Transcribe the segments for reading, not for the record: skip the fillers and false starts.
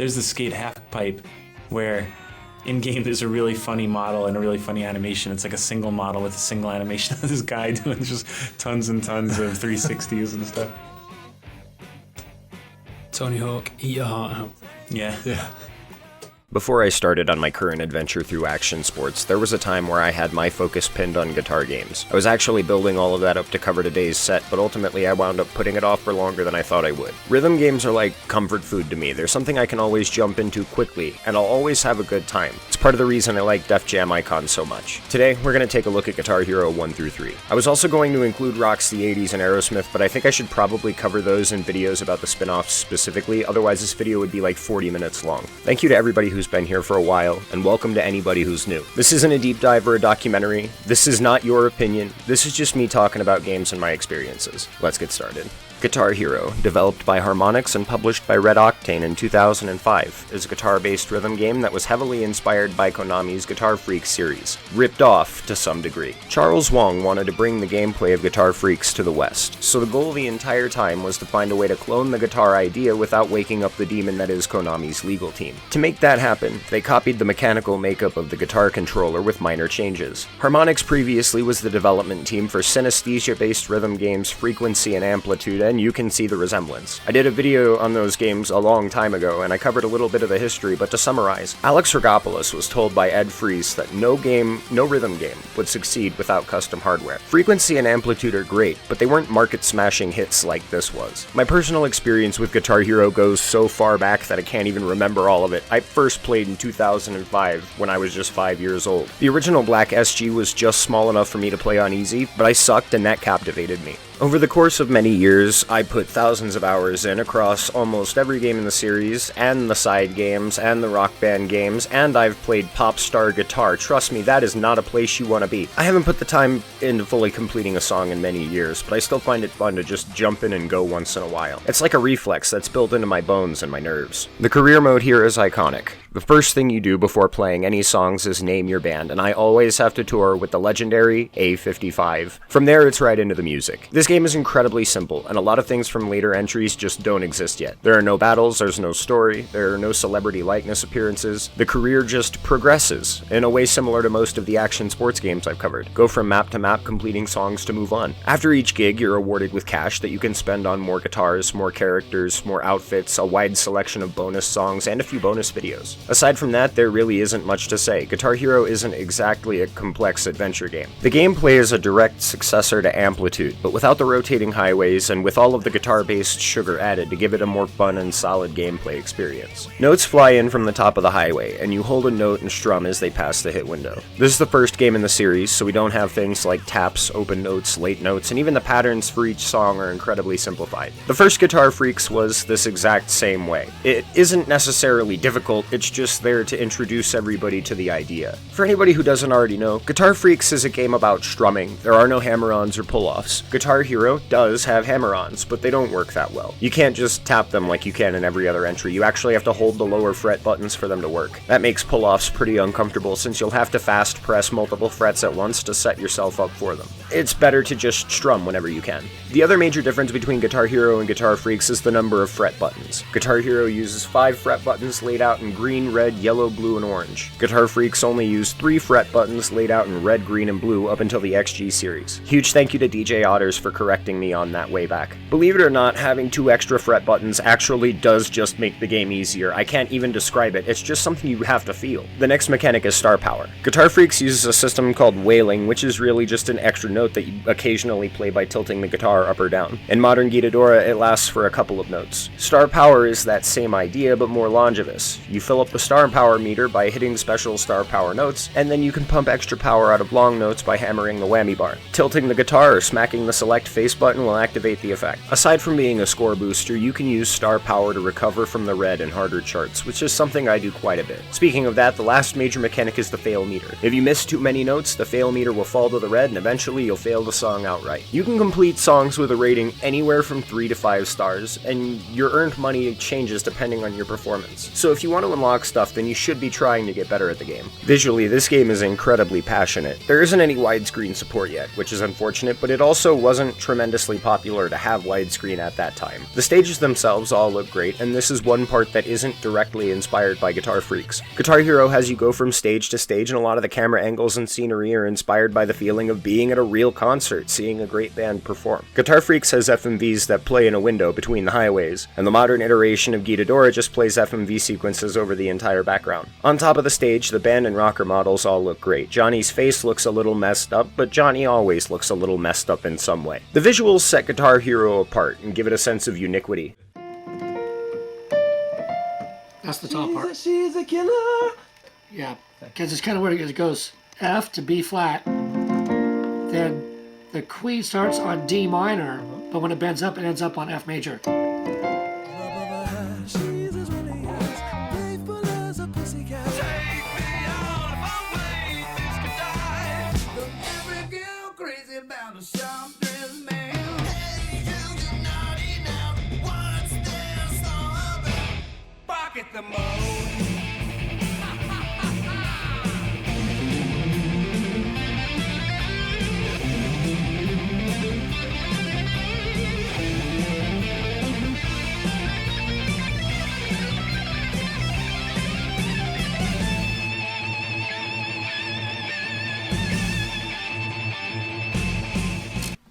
there's the skate half pipe where in-game there's a really funny model and a really funny animation. It's like a single model with a single animation of this guy doing just tons and tons of 360s and stuff. Tony Hawk, eat your heart out. Yeah. Before I started on my current adventure through action sports, there was a time where I had my focus pinned on guitar games. I was actually building all of that up to cover today's set, but ultimately I wound up putting it off for longer than I thought I would. Rhythm games are like comfort food to me. They're something I can always jump into quickly, and I'll always have a good time. It's part of the reason I like Def Jam Icon so much. Today, we're going to take a look at Guitar Hero 1 through 3. I was also going to include Rocks the 80s and Aerosmith, but I think I should probably cover those in videos about the spin-offs specifically, otherwise this video would be like 40 minutes long. Thank you to everybody who's been here for a while, and welcome to anybody who's new. This isn't a deep dive or a documentary. This is not your opinion. This is just me talking about games and my experiences. Let's get started. Guitar Hero, developed by Harmonix and published by Red Octane in 2005, is a guitar-based rhythm game that was heavily inspired by Konami's Guitar Freak series, ripped off to some degree. Charles Wong wanted to bring the gameplay of Guitar Freaks to the West, so the goal the entire time was to find a way to clone the guitar idea without waking up the demon that is Konami's legal team. To make that happen, they copied the mechanical makeup of the guitar controller with minor changes. Harmonix previously was the development team for synesthesia-based rhythm games Frequency and Amplitude, and you can see the resemblance. I did a video on those games a long time ago, and I covered a little bit of the history, but to summarize, Alex Rogopoulos was told by Ed Fries that no rhythm game would succeed without custom hardware. Frequency and Amplitude are great, but they weren't market-smashing hits like this was. My personal experience with Guitar Hero goes so far back that I can't even remember all of it. I first played in 2005 when I was just 5 years old. The original Black SG was just small enough for me to play on easy, but I sucked and that captivated me. Over the course of many years, I put thousands of hours in across almost every game in the series, and the side games, and the Rock Band games, and I've played Pop Star Guitar. Trust me, that is not a place you want to be. I haven't put the time into fully completing a song in many years, but I still find it fun to just jump in and go once in a while. It's like a reflex that's built into my bones and my nerves. The career mode here is iconic. The first thing you do before playing any songs is name your band, and I always have to tour with the legendary A55. From there, it's right into the music. This game is incredibly simple, and a lot of things from later entries just don't exist yet. There are no battles, there's no story, there are no celebrity likeness appearances. The career just progresses, in a way similar to most of the action sports games I've covered. Go from map to map, completing songs to move on. After each gig, you're awarded with cash that you can spend on more guitars, more characters, more outfits, a wide selection of bonus songs, and a few bonus videos. Aside from that, there really isn't much to say. Guitar Hero isn't exactly a complex adventure game. The gameplay is a direct successor to Amplitude, but without the rotating highways and with all of the guitar-based sugar added to give it a more fun and solid gameplay experience. Notes fly in from the top of the highway, and you hold a note and strum as they pass the hit window. This is the first game in the series, so we don't have things like taps, open notes, late notes, and even the patterns for each song are incredibly simplified. The first Guitar Freaks was this exact same way. It isn't necessarily difficult, it's just there to introduce everybody to the idea. For anybody who doesn't already know, Guitar Freaks is a game about strumming. There are no hammer-ons or pull-offs. Guitar Hero does have hammer-ons, but they don't work that well. You can't just tap them like you can in every other entry. You actually have to hold the lower fret buttons for them to work. That makes pull-offs pretty uncomfortable since you'll have to fast press multiple frets at once to set yourself up for them. It's better to just strum whenever you can. The other major difference between Guitar Hero and Guitar Freaks is the number of fret buttons. Guitar Hero uses 5 fret buttons laid out in green, red, yellow, blue, and orange. Guitar Freaks only use 3 fret buttons laid out in red, green, and blue up until the XG series. Huge thank you to DJ Otters for correcting me on that way back. Believe it or not, having 2 extra fret buttons actually does just make the game easier. I can't even describe it, it's just something you have to feel. The next mechanic is star power. Guitar Freaks uses a system called wailing, which is really just an extra note that you occasionally play by tilting the guitar up or down. In modern Guitadora, it lasts for a couple of notes. Star power is that same idea, but more longevous. You fill up the star power meter by hitting special star power notes, and then you can pump extra power out of long notes by hammering the whammy bar. Tilting the guitar or smacking the select face button will activate the effect. Aside from being a score booster, you can use star power to recover from the red in harder charts, which is something I do quite a bit. Speaking of that, the last major mechanic is the fail meter. If you miss too many notes, the fail meter will fall to the red, and eventually you'll fail the song outright. You can complete songs with a rating anywhere from 3 to 5 stars, and your earned money changes depending on your performance. So if you want to unlock stuff, then you should be trying to get better at the game. Visually, this game is incredibly passionate. There isn't any widescreen support yet, which is unfortunate, but it also wasn't tremendously popular to have widescreen at that time. The stages themselves all look great, and this is one part that isn't directly inspired by Guitar Freaks. Guitar Hero has you go from stage to stage, and a lot of the camera angles and scenery are inspired by the feeling of being at a real concert, seeing a great band perform. Guitar Freaks has FMVs that play in a window between the highways, and the modern iteration of Guitadora just plays FMV sequences over the entire background. On top of the stage, the band and rocker models all look great. Johnny's face looks a little messed up, but Johnny always looks a little messed up in some way. The visuals set Guitar Hero apart and give it a sense of uniquity. That's the top part. She's a killer. Yeah, because it's kind of weird because it goes F to B flat, then the Queen starts on D minor, but when it bends up, it ends up on F major. She's as really as faithful as a pussycat. Take me on if I wait, this could die. The every girl crazy about a soft dress man. Hey, you naughty now. What's this all about? Pocket the mode.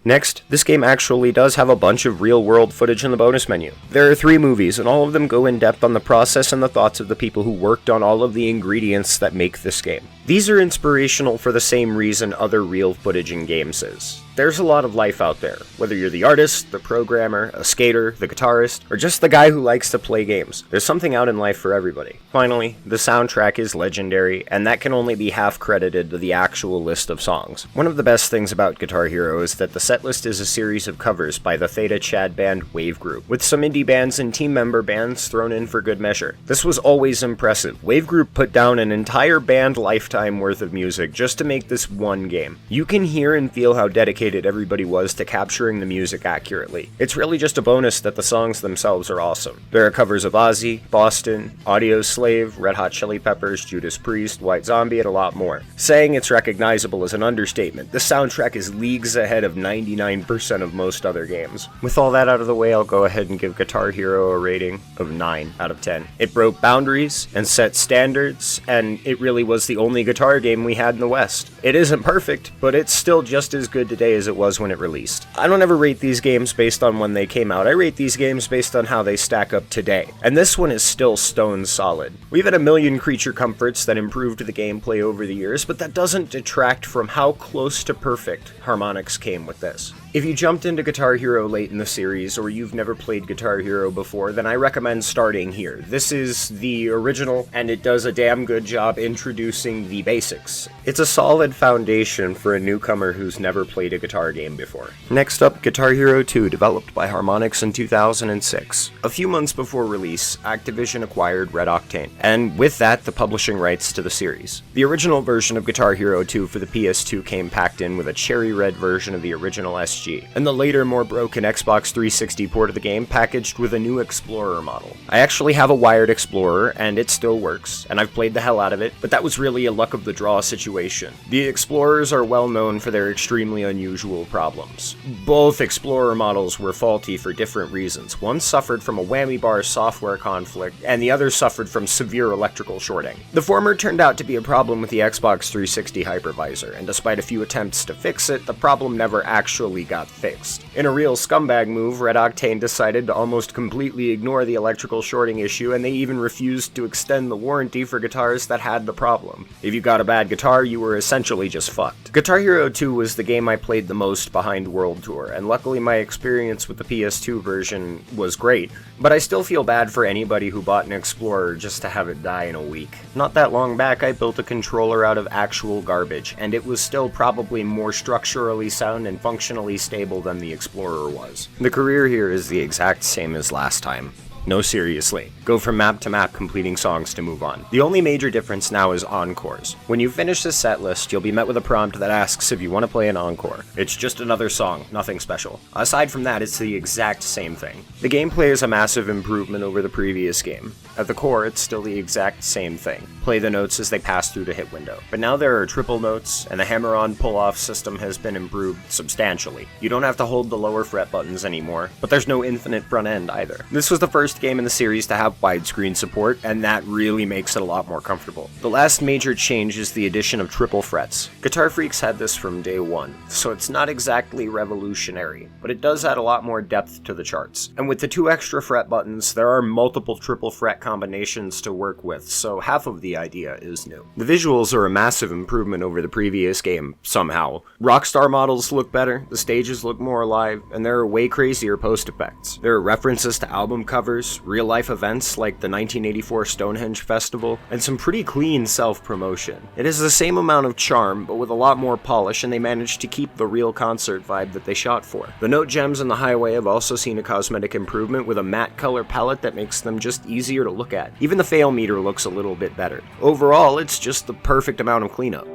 Next, this game actually does have a bunch of real-world footage in the bonus menu. There are 3 movies, and all of them go in depth on the process and the thoughts of the people who worked on all of the ingredients that make this game. These are inspirational for the same reason other real footage in games is. There's a lot of life out there, whether you're the artist, the programmer, a skater, the guitarist, or just the guy who likes to play games. There's something out in life for everybody. Finally, the soundtrack is legendary, and that can only be half credited to the actual list of songs. One of the best things about Guitar Hero is that the setlist is a series of covers by the Theta Chad band Wave Group, with some indie bands and team member bands thrown in for good measure. This was always impressive. Wave Group put down an entire band lifetime worth of music just to make this one game. You can hear and feel how dedicated everybody was to capturing the music accurately. It's really just a bonus that the songs themselves are awesome. There are covers of Ozzy, Boston, Audio Slave, Red Hot Chili Peppers, Judas Priest, White Zombie, and a lot more. Saying it's recognizable is an understatement. The soundtrack is leagues ahead of 99% of most other games. With all that out of the way, I'll go ahead and give Guitar Hero a rating of 9 out of 10. It broke boundaries and set standards, and it really was the only guitar game we had in the West. It isn't perfect, but it's still just as good today as it was when it released. I don't ever rate these games based on when they came out. I rate these games based on how they stack up today. And this one is still stone solid. We've had a million creature comforts that improved the gameplay over the years, but that doesn't detract from how close to perfect Harmonix came with this. If you jumped into Guitar Hero late in the series, or you've never played Guitar Hero before, then I recommend starting here. This is the original, and it does a damn good job introducing the basics. It's a solid foundation for a newcomer who's never played a guitar game before. Next up, Guitar Hero 2, developed by Harmonix in 2006. A few months before release, Activision acquired Red Octane, and with that, the publishing rights to the series. The original version of Guitar Hero 2 for the PS2 came packed in with a cherry red version of the original SG, and the later, more broken Xbox 360 port of the game packaged with a new Explorer model. I actually have a wired Explorer, and it still works, and I've played the hell out of it, but that was really a luck of the draw situation. The Explorers are well known for their extremely unusual problems. Both Explorer models were faulty for different reasons. One suffered from a whammy bar software conflict, and the other suffered from severe electrical shorting. The former turned out to be a problem with the Xbox 360 hypervisor, and despite a few attempts to fix it, the problem never actually got fixed. In a real scumbag move, Red Octane decided to almost completely ignore the electrical shorting issue, and they even refused to extend the warranty for guitars that had the problem. If you got a bad guitar, you were essentially just fucked. Guitar Hero 2 was the game I played the most behind World Tour, and luckily my experience with the PS2 version was great, but I still feel bad for anybody who bought an Explorer just to have it die in a week. Not that long back, I built a controller out of actual garbage, and it was still probably more structurally sound and functionally stable than the Explorer was. The career here is the exact same as last time. No, seriously. Go from map to map completing songs to move on. The only major difference now is encores. When you finish the set list, you'll be met with a prompt that asks if you want to play an encore. It's just another song, nothing special. Aside from that, it's the exact same thing. The gameplay is a massive improvement over the previous game. At the core, it's still the exact same thing. Play the notes as they pass through the hit window. But now there are triple notes, and the hammer-on pull-off system has been improved substantially. You don't have to hold the lower fret buttons anymore, but there's no infinite front end either. This was the first game in the series to have widescreen support, and that really makes it a lot more comfortable. The last major change is the addition of triple frets. Guitar Freaks had this from day one, so it's not exactly revolutionary, but it does add a lot more depth to the charts. And with the 2 extra fret buttons, there are multiple triple fret combinations to work with, so half of the idea is new. The visuals are a massive improvement over the previous game, somehow. Rockstar models look better, the stages look more alive, and there are way crazier post-effects. There are references to album covers, real-life events like the 1984 Stonehenge Festival, and some pretty clean self-promotion. It has the same amount of charm, but with a lot more polish, and they managed to keep the real concert vibe that they shot for. The note gems in the highway have also seen a cosmetic improvement with a matte color palette that makes them just easier to look at. Even the fail meter looks a little bit better. Overall, it's just the perfect amount of cleanup.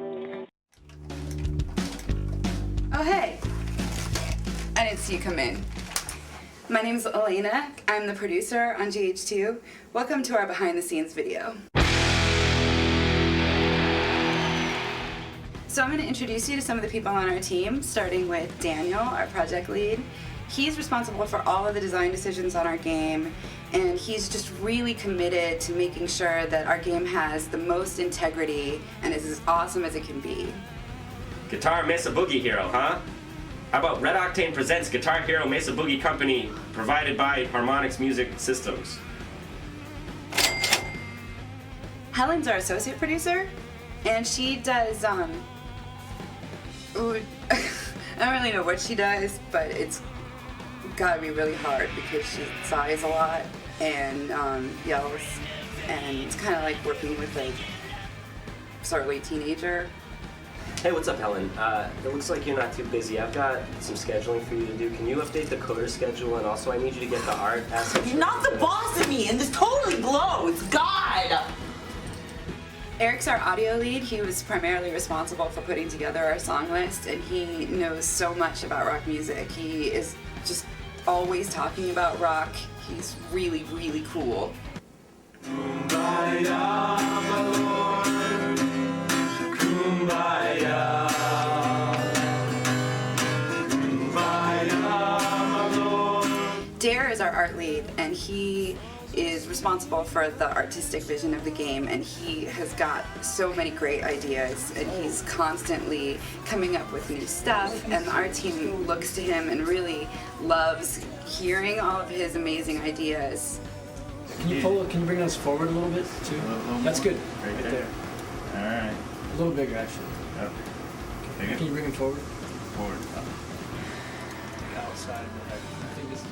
Oh, hey. I didn't see you come in. My name's Elena. I'm the producer on GH2. Welcome to our behind the scenes video. So I'm going to introduce you to some of the people on our team, starting with Daniel, our project lead. He's responsible for all of the design decisions on our game, and he's just really committed to making sure that our game has the most integrity and is as awesome as it can be. Guitar Mesa Boogie Hero, huh? How about Red Octane presents Guitar Hero Mesa Boogie Company, provided by Harmonix Music Systems. Helen's our associate producer, and she does, ooh, I don't really know what she does, but it's gotta be really hard because she sighs a lot and yells, and it's kind of like working with a surly teenager. Hey, what's up, Helen? It looks like you're not too busy. I've got some scheduling for you to do. Can you update the coder schedule? And also, I need you to get the art assets. You're not the boss of me, and this totally blows. God! Eric's our audio lead. He was primarily responsible for putting together our song list, and he knows so much about rock music. He is just always talking about rock. He's really, really cool. Kumbaya, my Lord. Kumbaya. Kumbaya, my Lord. Dare is our art lead, and he is responsible for the artistic vision of the game, and he has got so many great ideas, and he's constantly coming up with new stuff, and our team looks to him and really loves hearing all of his amazing ideas. Can you bring us forward a little bit too? That's good. Right there. All right. A little bigger actually. Yep. Bigger? Can you bring him forward? Forward. Outside. I think this is.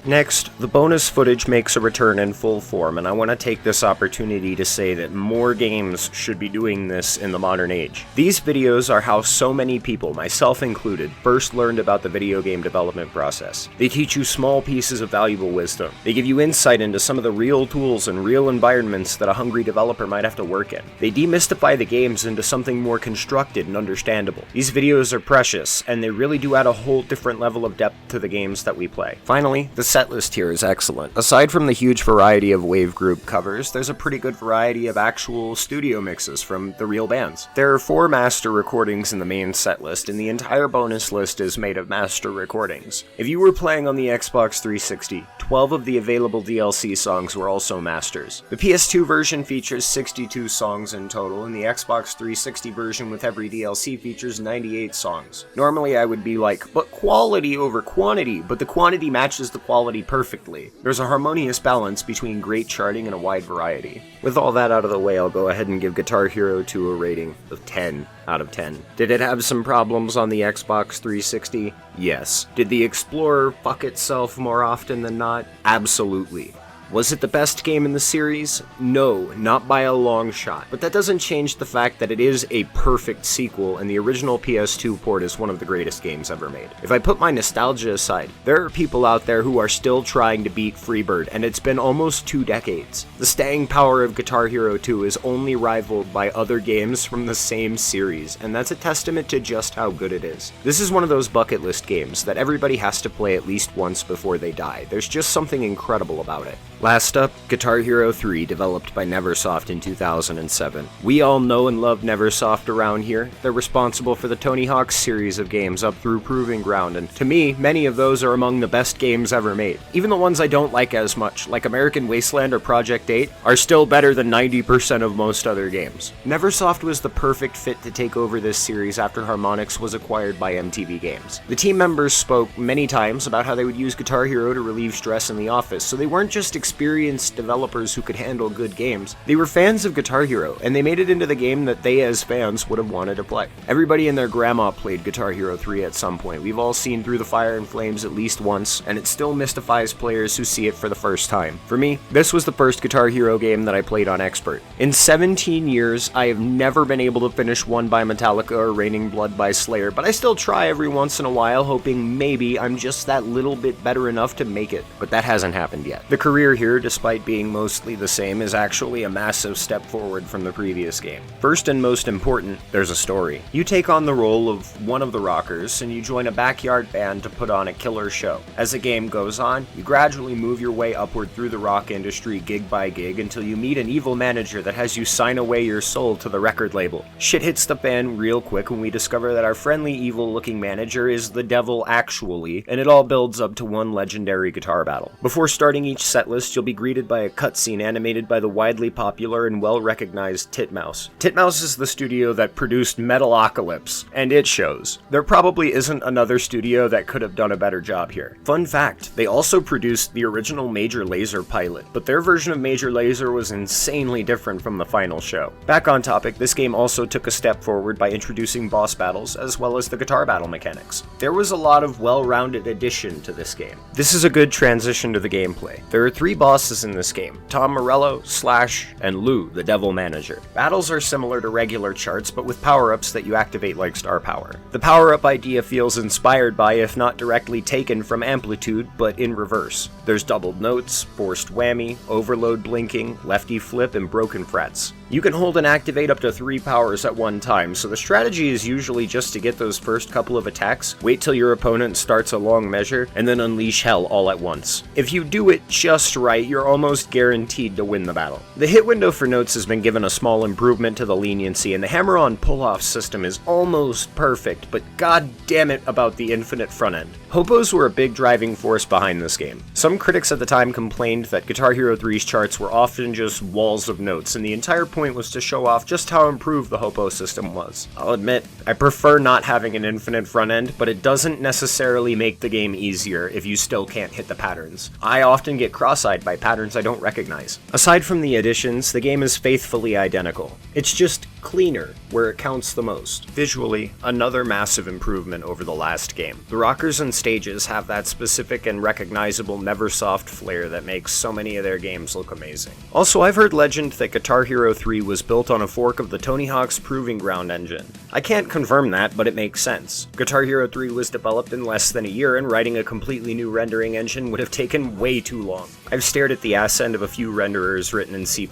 Next, the bonus footage makes a return in full form, and I want to take this opportunity to say that more games should be doing this in the modern age. These videos are how so many people, myself included, first learned about the video game development process. They teach you small pieces of valuable wisdom. They give you insight into some of the real tools and real environments that a hungry developer might have to work in. They demystify the games into something more constructed and understandable. These videos are precious, and they really do add a whole different level of depth to the games that we play. Finally, the set list here is excellent. Aside from the huge variety of wave group covers, there's a pretty good variety of actual studio mixes from the real bands. There are 4 master recordings in the main set list, and the entire bonus list is made of master recordings. If you were playing on the Xbox 360, 12 of the available DLC songs were also masters. The PS2 version features 62 songs in total, and the Xbox 360 version with every DLC features 98 songs. Normally I would be like, but quality over quantity, but the quantity matches the quality perfectly. There's a harmonious balance between great charting and a wide variety. With all that out of the way, I'll go ahead and give Guitar Hero 2 a rating of 10 out of 10. Did it have some problems on the Xbox 360? Yes. Did the Explorer fuck itself more often than not? Absolutely. Was it the best game in the series? No, not by a long shot. But that doesn't change the fact that it is a perfect sequel, and the original PS2 port is one of the greatest games ever made. If I put my nostalgia aside, there are people out there who are still trying to beat Freebird, and it's been almost 2 decades. The staying power of Guitar Hero 2 is only rivaled by other games from the same series, and that's a testament to just how good it is. This is one of those bucket list games that everybody has to play at least once before they die. There's just something incredible about it. Last up, Guitar Hero 3, developed by Neversoft in 2007. We all know and love Neversoft around here. They're responsible for the Tony Hawk series of games up through Proving Ground, and to me, many of those are among the best games ever made. Even the ones I don't like as much, like American Wasteland or Project 8, are still better than 90% of most other games. Neversoft was the perfect fit to take over this series after Harmonix was acquired by MTV Games. The team members spoke many times about how they would use Guitar Hero to relieve stress in the office, so they weren't just experienced developers who could handle good games. They were fans of Guitar Hero, and they made it into the game that they as fans would have wanted to play. Everybody and their grandma played Guitar Hero 3 at some point. We've all seen Through the Fire and Flames at least once, and it still mystifies players who see it for the first time. For me, this was the first Guitar Hero game that I played on Expert. In 17 years, I have never been able to finish One by Metallica or Raining Blood by Slayer, but I still try every once in a while, hoping maybe I'm just that little bit better enough to make it. But that hasn't happened yet. The career here, despite being mostly the same, is actually a massive step forward from the previous game. First and most important, there's a story. You take on the role of one of the rockers, and you join a backyard band to put on a killer show. As the game goes on, you gradually move your way upward through the rock industry gig by gig until you meet an evil manager that has you sign away your soul to the record label. Shit hits the fan real quick when we discover that our friendly evil-looking manager is the devil actually, and it all builds up to one legendary guitar battle. Before starting each setlist, you'll be greeted by a cutscene animated by the widely popular and well-recognized Titmouse. Titmouse is the studio that produced Metalocalypse, and it shows. There probably isn't another studio that could have done a better job here. Fun fact, they also produced the original Major Lazer pilot, but their version of Major Lazer was insanely different from the final show. Back on topic, this game also took a step forward by introducing boss battles as well as the guitar battle mechanics. There was a lot of well-rounded addition to this game. This is a good transition to the gameplay. There are 3 bosses in this game: Tom Morello, Slash, and Lou, the Devil Manager. Battles are similar to regular charts, but with power-ups that you activate like Star Power. The power-up idea feels inspired by, if not directly taken from Amplitude, but in reverse. There's doubled notes, forced whammy, overload blinking, lefty flip, and broken frets. You can hold and activate up to 3 powers at one time, so the strategy is usually just to get those first couple of attacks, wait till your opponent starts a long measure, and then unleash hell all at once. If you do it just right, you're almost guaranteed to win the battle. The hit window for notes has been given a small improvement to the leniency, and the hammer-on pull-off system is almost perfect, but god damn it about the infinite front end. Hopos were a big driving force behind this game. Some critics at the time complained that Guitar Hero 3's charts were often just walls of notes, and the entire point was to show off just how improved the Hopo system was. I'll admit, I prefer not having an infinite front end, but it doesn't necessarily make the game easier if you still can't hit the patterns. I often get cross-eyed by patterns I don't recognize. Aside from the additions, the game is faithfully identical. It's just cleaner where it counts the most. Visually, another massive improvement over the last game. The rockers and stages have that specific and recognizable Neversoft flair that makes so many of their games look amazing. Also, I've heard legend that Guitar Hero 3 was built on a fork of the Tony Hawk's Proving Ground engine. I can't confirm that, but it makes sense. Guitar Hero 3 was developed in less than a year, and writing a completely new rendering engine would have taken way too long. I've stared at the ass end of a few renderers written in C++,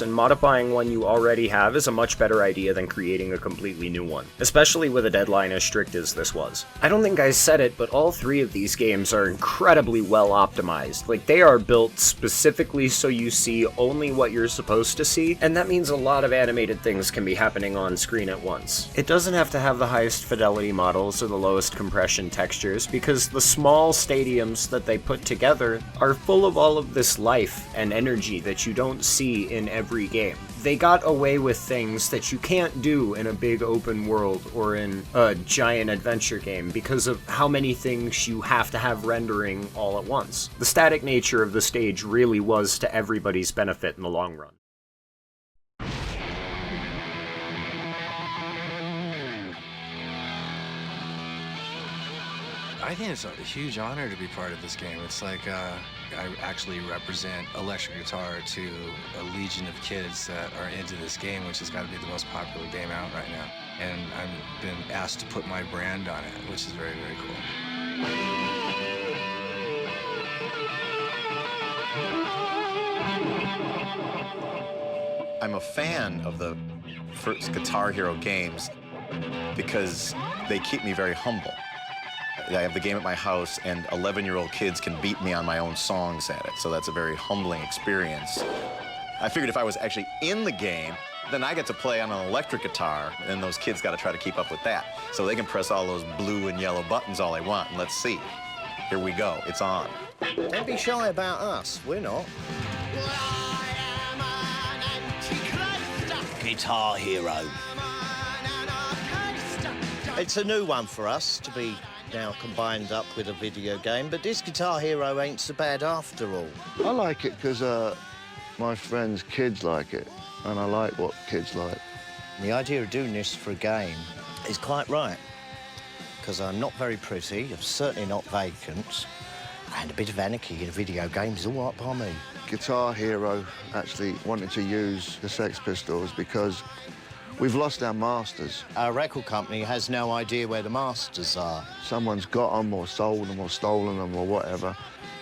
and modifying one you already have is a much better idea than creating a completely new one, especially with a deadline as strict as this was. I don't think I said it, but all 3 of these games are incredibly well optimized. Like, they are built specifically so you see only what you're supposed to see, and that means a lot of animated things can be happening on screen at once. It doesn't have to have the highest fidelity models or the lowest compression textures, because the small stadiums that they put together are full of all of this life and energy that you don't see in every game. They got away with things that you can't do in a big open world or in a giant adventure game because of how many things you have to have rendering all at once. The static nature of the stage really was to everybody's benefit in the long run. I think it's a huge honor to be part of this game. It's like I actually represent electric guitar to a legion of kids that are into this game, which has got to be the most popular game out right now. And I've been asked to put my brand on it, which is very, very cool. I'm a fan of the first Guitar Hero games because they keep me very humble. I have the game at my house, and 11-year-old kids can beat me on my own songs at it, so that's a very humbling experience. I figured if I was actually in the game, then I get to play on an electric guitar, and those kids got to try to keep up with that. So they can press all those blue and yellow buttons all they want, and let's see. Here we go, it's on. Don't be shy about us, we're not. Guitar Hero. It's a new one for us to be now combined up with a video game, but this Guitar Hero ain't so bad after all. I like it because my friends' kids like it, and I like what kids like. The idea of doing this for a game is quite right, because I'm not very pretty, I'm certainly not vacant, and a bit of anarchy in a video game is all right by me. Guitar Hero actually wanted to use the Sex Pistols because we've lost our masters. Our record company has no idea where the masters are. Someone's got them or sold them or stolen them or whatever.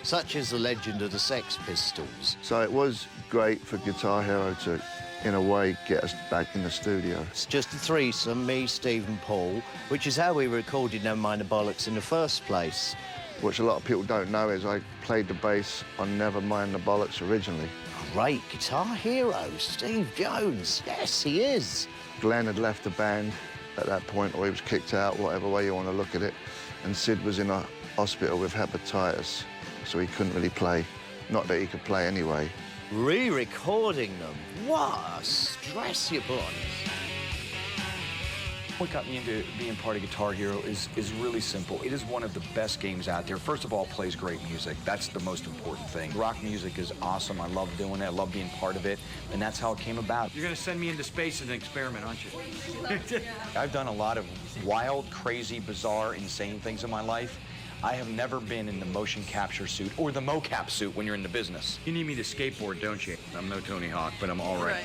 Such is the legend of the Sex Pistols. So it was great for Guitar Hero to, in a way, get us back in the studio. It's just a threesome, me, Steve and Paul, which is how we recorded Never Mind the Bollocks in the first place. Which a lot of people don't know is I played the bass on Never Mind the Bollocks originally. Great Guitar Hero, Steve Jones. Yes, he is. Glenn had left the band at that point, or he was kicked out, whatever way you want to look at it. And Sid was in a hospital with hepatitis, so he couldn't really play. Not that he could play anyway. Re-recording them? What a stress you put on us. What got me into being part of Guitar Hero is really simple. It is one of the best games out there. First of all, it plays great music. That's the most important thing. Rock music is awesome. I love doing it. I love being part of it. And that's how it came about. You're going to send me into space as an experiment, aren't you? I've done a lot of wild, crazy, bizarre, insane things in my life. I have never been in the motion capture suit or the mocap suit when you're in the business. You need me to skateboard, don't you? I'm no Tony Hawk, but I'm all right.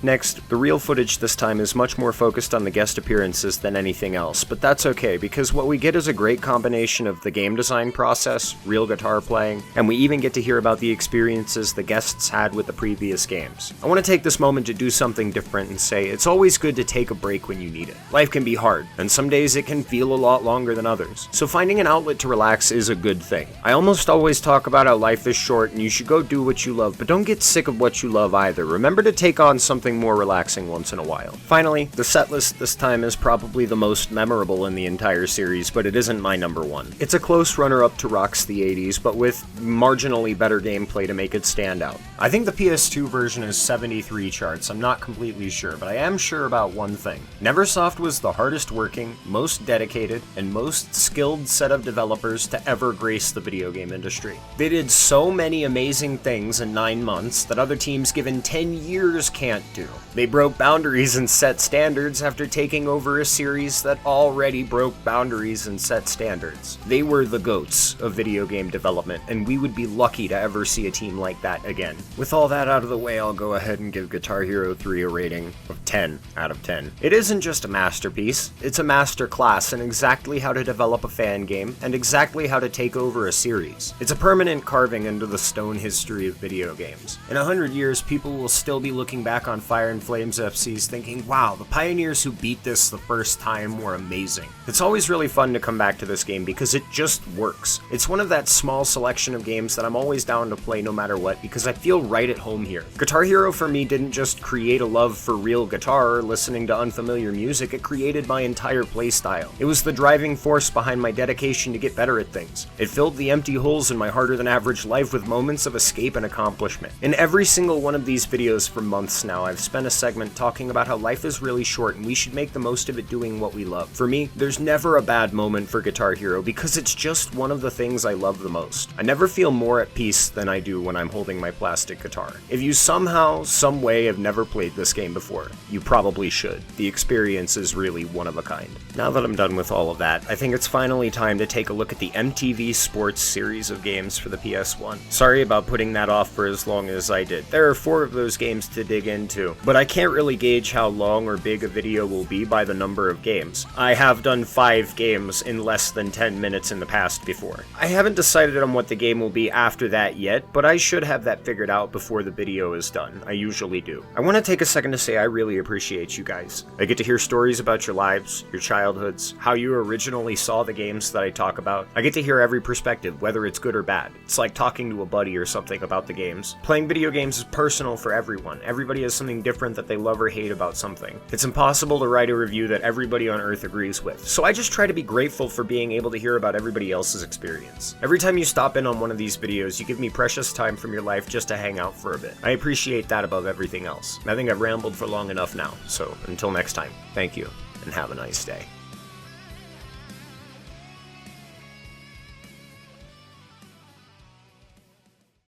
Next, the real footage this time is much more focused on the guest appearances than anything else, but that's okay because what we get is a great combination of the game design process, real guitar playing, and we even get to hear about the experiences the guests had with the previous games. I want to take this moment to do something different and say it's always good to take a break when you need it. Life can be hard, and some days it can feel a lot longer than others, so finding an outlet to relax is a good thing. I almost always talk about how life is short and you should go do what you love, but don't get sick of what you love either. Remember to take on something more relaxing once in a while. Finally, the setlist this time is probably the most memorable in the entire series, but it isn't my number one. It's a close runner-up to Rock's the 80s, but with marginally better gameplay to make it stand out. I think the PS2 version is 73 charts, I'm not completely sure, but I am sure about one thing. Neversoft was the hardest working, most dedicated, and most skilled set of developers to ever grace the video game industry. They did so many amazing things in 9 months that other teams given 10 years can't do. They broke boundaries and set standards after taking over a series that already broke boundaries and set standards. They were the GOATs of video game development, and we would be lucky to ever see a team like that again. With all that out of the way, I'll go ahead and give Guitar Hero 3 a rating of 10 out of 10. It isn't just a masterpiece, it's a master class in exactly how to develop a fan game and exactly how to take over a series. It's a permanent carving into the stone history of video games. In 100 years, people will still be looking back on Fire and Flames FCs thinking, wow, the pioneers who beat this the first time were amazing. It's always really fun to come back to this game because it just works. It's one of that small selection of games that I'm always down to play no matter what because I feel right at home here. Guitar Hero for me didn't just create a love for real guitar or listening to unfamiliar music, it created my entire playstyle. It was the driving force behind my dedication to get better at things. It filled the empty holes in my harder than average life with moments of escape and accomplishment. In every single one of these videos for months now, I've I've spent a segment talking about how life is really short and we should make the most of it doing what we love. For me, there's never a bad moment for Guitar Hero because it's just one of the things I love the most. I never feel more at peace than I do when I'm holding my plastic guitar. If you somehow, some way have never played this game before, you probably should. The experience is really one of a kind. Now that I'm done with all of that, I think it's finally time to take a look at the MTV Sports series of games for the PS1. Sorry about putting that off for as long as I did. There are 4 of those games to dig into, but I can't really gauge how long or big a video will be by the number of games. I have done 5 games in less than 10 minutes in the past before. I haven't decided on what the game will be after that yet, but I should have that figured out before the video is done. I usually do. I want to take a second to say I really appreciate you guys. I get to hear stories about your lives, your childhoods, how you originally saw the games that I talk about. I get to hear every perspective, whether it's good or bad. It's like talking to a buddy or something about the games. Playing video games is personal for everyone. Everybody has something different that they love or hate about something. It's impossible to write a review that everybody on Earth agrees with, so I just try to be grateful for being able to hear about everybody else's experience. Every time you stop in on one of these videos, you give me precious time from your life just to hang out for a bit. I appreciate that above everything else. I think I've rambled for long enough now, so until next time, thank you, and have a nice day.